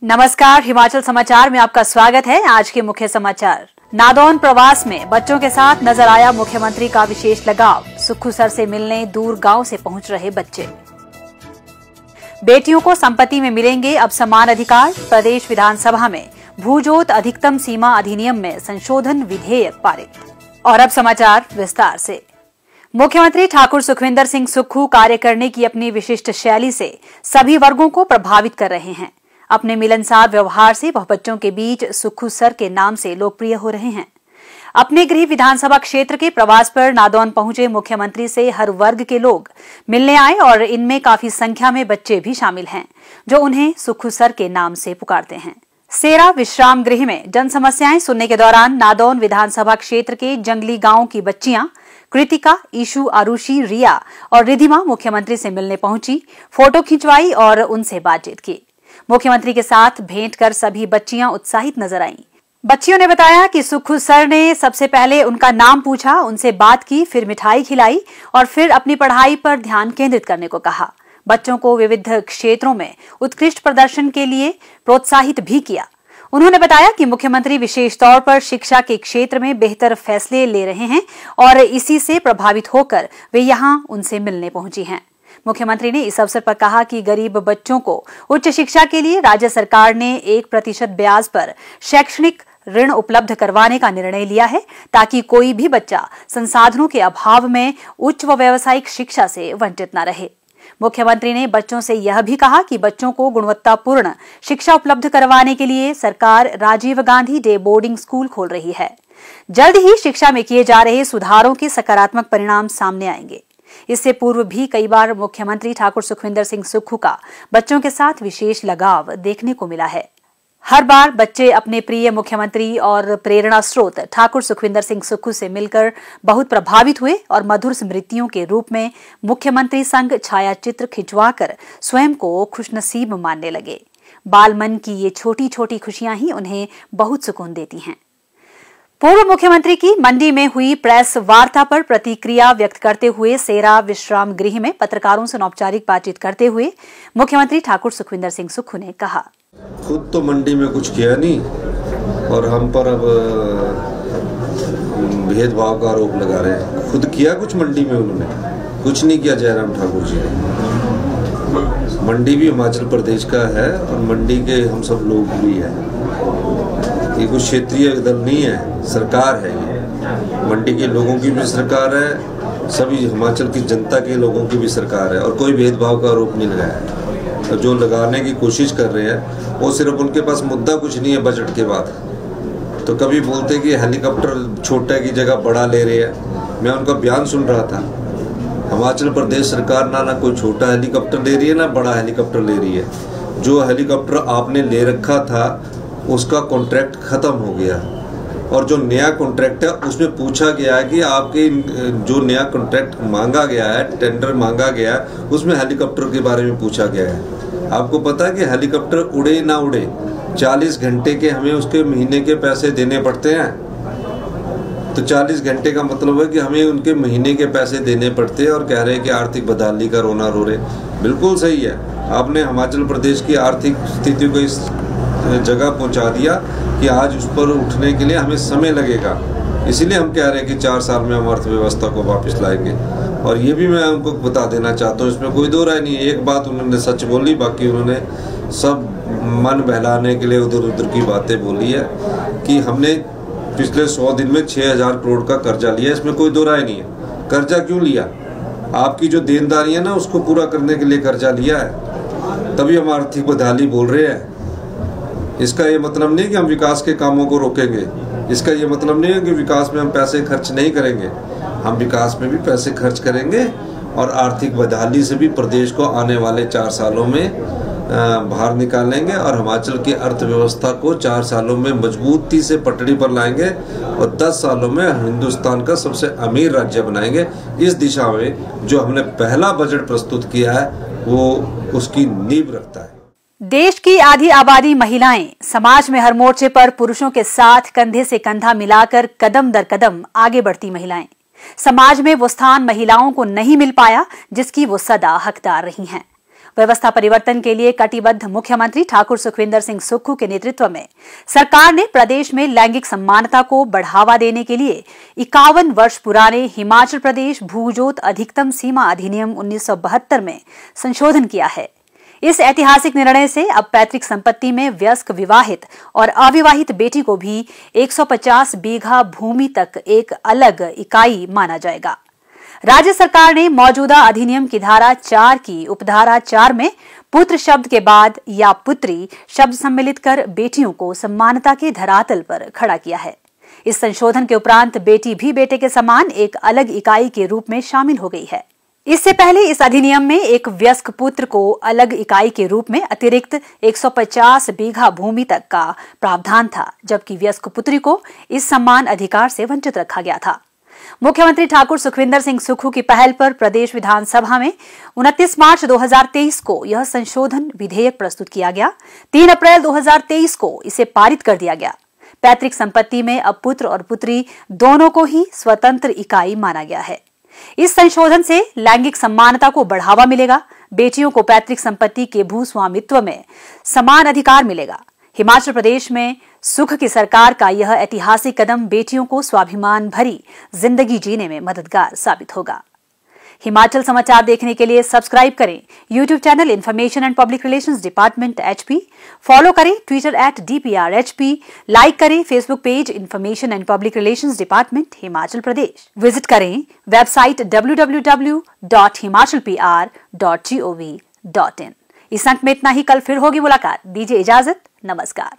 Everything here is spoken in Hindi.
नमस्कार, हिमाचल समाचार में आपका स्वागत है। आज के मुख्य समाचार। नादौन प्रवास में बच्चों के साथ नजर आया मुख्यमंत्री का विशेष लगाव। सुक्खू सर से मिलने दूर गांव से पहुंच रहे बच्चे। बेटियों को संपत्ति में मिलेंगे अब समान अधिकार। प्रदेश विधानसभा में भूजोत अधिकतम सीमा अधिनियम में संशोधन विधेयक पारित। और अब समाचार विस्तार से। मुख्यमंत्री ठाकुर सुखविंदर सिंह सुक्खू कार्य करने की अपनी विशिष्ट शैली से सभी वर्गों को प्रभावित कर रहे हैं। अपने मिलनसार व्यवहार से वह बच्चों के बीच सुक्खू सर के नाम से लोकप्रिय हो रहे हैं। अपने गृह विधानसभा क्षेत्र के प्रवास पर नादौन पहुंचे मुख्यमंत्री से हर वर्ग के लोग मिलने आए और इनमें काफी संख्या में बच्चे भी शामिल हैं, जो उन्हें सुक्खू सर के नाम से पुकारते हैं। सेरा विश्राम गृह में जन समस्याएं सुनने के दौरान नादौन विधानसभा क्षेत्र के जंगली गांव की बच्चियां कृतिका, ईशु, आरुषि, रिया और रिधिमा मुख्यमंत्री से मिलने पहुंची, फोटो खिंचवाई और उनसे बातचीत की। मुख्यमंत्री के साथ भेंट कर सभी बच्चियां उत्साहित नजर आईं। बच्चियों ने बताया कि सुक्खू सर ने सबसे पहले उनका नाम पूछा, उनसे बात की, फिर मिठाई खिलाई और फिर अपनी पढ़ाई पर ध्यान केंद्रित करने को कहा। बच्चों को विविध क्षेत्रों में उत्कृष्ट प्रदर्शन के लिए प्रोत्साहित भी किया। उन्होंने बताया कि मुख्यमंत्री विशेष तौर पर शिक्षा के क्षेत्र में बेहतर फैसले ले रहे हैं और इसी से प्रभावित होकर वे यहां उनसे मिलने पहुंची हैं। मुख्यमंत्री ने इस अवसर पर कहा कि गरीब बच्चों को उच्च शिक्षा के लिए राज्य सरकार ने 1% ब्याज पर शैक्षणिक ऋण उपलब्ध करवाने का निर्णय लिया है, ताकि कोई भी बच्चा संसाधनों के अभाव में उच्च व व्यावसायिक शिक्षा से वंचित न रहे। मुख्यमंत्री ने बच्चों से यह भी कहा कि बच्चों को गुणवत्तापूर्ण शिक्षा उपलब्ध करवाने के लिए सरकार Rajiv Gandhi day boarding school खोल रही है। जल्द ही शिक्षा में किए जा रहे सुधारों के सकारात्मक परिणाम सामने आएंगे। इससे पूर्व भी कई बार मुख्यमंत्री ठाकुर सुखविंदर सिंह सुक्खू का बच्चों के साथ विशेष लगाव देखने को मिला है। हर बार बच्चे अपने प्रिय मुख्यमंत्री और प्रेरणा स्रोत ठाकुर सुखविंदर सिंह सुक्खू से मिलकर बहुत प्रभावित हुए और मधुर स्मृतियों के रूप में मुख्यमंत्री संग छायाचित्र खिंचवाकर स्वयं को खुशनसीब मानने लगे। बाल मन की ये छोटी छोटी खुशियां ही उन्हें बहुत सुकून देती हैं। पूर्व मुख्यमंत्री की मंडी में हुई प्रेस वार्ता पर प्रतिक्रिया व्यक्त करते हुए सेरा विश्राम गृह में पत्रकारों से अनौपचारिक बातचीत करते हुए मुख्यमंत्री ठाकुर सुखविंदर सिंह सुक्खू ने कहा, खुद तो मंडी में कुछ किया नहीं और हम पर अब भेदभाव का आरोप लगा रहे हैं। खुद किया कुछ मंडी में? उन्होंने कुछ नहीं किया। जयराम ठाकुर जी ने। मंडी भी हिमाचल प्रदेश का है और मंडी के हम सब लोग भी हैं। ये कुछ क्षेत्रीय दल नहीं है, सरकार है। ये मंडी के लोगों की भी सरकार है, सभी हिमाचल की जनता के लोगों की भी सरकार है और कोई भेदभाव का आरोप नहीं लगाया है। और जो लगाने की कोशिश कर रहे हैं वो सिर्फ उनके पास मुद्दा कुछ नहीं है। बजट के बाद तो कभी बोलते कि हेलीकॉप्टर छोटे की जगह बड़ा ले रहे हैं। मैं उनका बयान सुन रहा था। हिमाचल प्रदेश सरकार ना कोई छोटा हेलीकॉप्टर ले रही है ना बड़ा हेलीकॉप्टर ले रही है। जो हेलीकॉप्टर आपने ले रखा था उसका कॉन्ट्रैक्ट खत्म हो गया और जो नया कॉन्ट्रैक्ट है उसमें पूछा गया है कि आपके जो नया कॉन्ट्रैक्ट मांगा गया है, टेंडर मांगा गया है, उसमें हेलीकॉप्टर के बारे में पूछा गया है। आपको पता है कि हेलीकॉप्टर उड़े ना उड़े 40 घंटे के हमें उसके महीने के पैसे देने पड़ते हैं। तो 40 घंटे का मतलब है कि हमें उनके महीने के पैसे देने पड़ते हैं और कह रहे हैं कि आर्थिक बदहाली का रोना रो रहे। बिल्कुल सही है। आपने हिमाचल प्रदेश की आर्थिक स्थिति को इस जगह पहुंचा दिया कि आज उस पर उठने के लिए हमें समय लगेगा। इसीलिए हम कह रहे हैं कि 4 साल में हम अर्थव्यवस्था को वापस लाएंगे। और ये भी मैं उनको बता देना चाहता हूँ, इसमें कोई दो राय नहीं है। एक बात उन्होंने सच बोली, बाकी उन्होंने सब मन बहलाने के लिए उधर उधर की बातें बोली है कि हमने पिछले 100 दिन में 6000 करोड़ का कर्जा लिया। इसमें कोई दो राय नहीं है। कर्जा क्यों लिया? आपकी जो देनदारी है ना उसको पूरा करने के लिए कर्जा लिया है, तभी हम आर्थिक बदहाली बोल रहे हैं। इसका ये मतलब नहीं कि हम विकास के कामों को रोकेंगे। इसका ये मतलब नहीं है कि विकास में हम पैसे खर्च नहीं करेंगे। हम विकास में भी पैसे खर्च करेंगे और आर्थिक बदहाली से भी प्रदेश को आने वाले 4 सालों में बाहर निकालेंगे और हिमाचल की अर्थव्यवस्था को 4 सालों में मजबूती से पटड़ी पर लाएंगे और 10 सालों में हिंदुस्तान का सबसे अमीर राज्य बनाएंगे। इस दिशा में जो हमने पहला बजट प्रस्तुत किया है वो उसकी नींव रखता है। देश की आधी आबादी महिलाएं समाज में हर मोर्चे पर पुरुषों के साथ कंधे से कंधा मिलाकर कदम दर कदम आगे बढ़ती महिलाएं। समाज में वो स्थान महिलाओं को नहीं मिल पाया जिसकी वो सदा हकदार रही हैं। व्यवस्था परिवर्तन के लिए कटिबद्ध मुख्यमंत्री ठाकुर सुखविंदर सिंह सुक्खू के नेतृत्व में सरकार ने प्रदेश में लैंगिक समानता को बढ़ावा देने के लिए 51 वर्ष पुराने हिमाचल प्रदेश भूजोत अधिकतम सीमा अधिनियम 1972 में संशोधन किया है। इस ऐतिहासिक निर्णय से अब पैतृक संपत्ति में वयस्क विवाहित और अविवाहित बेटी को भी 150 बीघा भूमि तक एक अलग इकाई माना जाएगा। राज्य सरकार ने मौजूदा अधिनियम की धारा 4 की उपधारा 4 में पुत्र शब्द के बाद या पुत्री शब्द सम्मिलित कर बेटियों को समानता के धरातल पर खड़ा किया है। इस संशोधन के उपरांत बेटी भी बेटे के समान एक अलग इकाई के रूप में शामिल हो गई है। इससे पहले इस अधिनियम में एक वयस्क पुत्र को अलग इकाई के रूप में अतिरिक्त 150 बीघा भूमि तक का प्रावधान था, जबकि वयस्क पुत्री को इस समान अधिकार से वंचित रखा गया था। मुख्यमंत्री ठाकुर सुखविंदर सिंह सुक्खू की पहल पर प्रदेश विधानसभा में 29 मार्च 2023 को यह संशोधन विधेयक प्रस्तुत किया गया। 3 अप्रैल 2023 को इसे पारित कर दिया गया। पैतृक संपत्ति में अब पुत्र और पुत्री दोनों को ही स्वतंत्र इकाई माना गया है। इस संशोधन से लैंगिक समानता को बढ़ावा मिलेगा। बेटियों को पैतृक संपत्ति के भूस्वामित्व में समान अधिकार मिलेगा। हिमाचल प्रदेश में सुख की सरकार का यह ऐतिहासिक कदम बेटियों को स्वाभिमान भरी जिंदगी जीने में मददगार साबित होगा। हिमाचल समाचार देखने के लिए सब्सक्राइब करें YouTube channel information and public relations department HP, follow करें ट्विटर @DPRHP, लाइक करें Facebook page information and public relations department Himachal Pradesh, visit करें वेबसाइट www.himachalpr.gov.in। इस अंक में इतना ही। कल फिर होगी मुलाकात। दीजिए इजाजत। नमस्कार।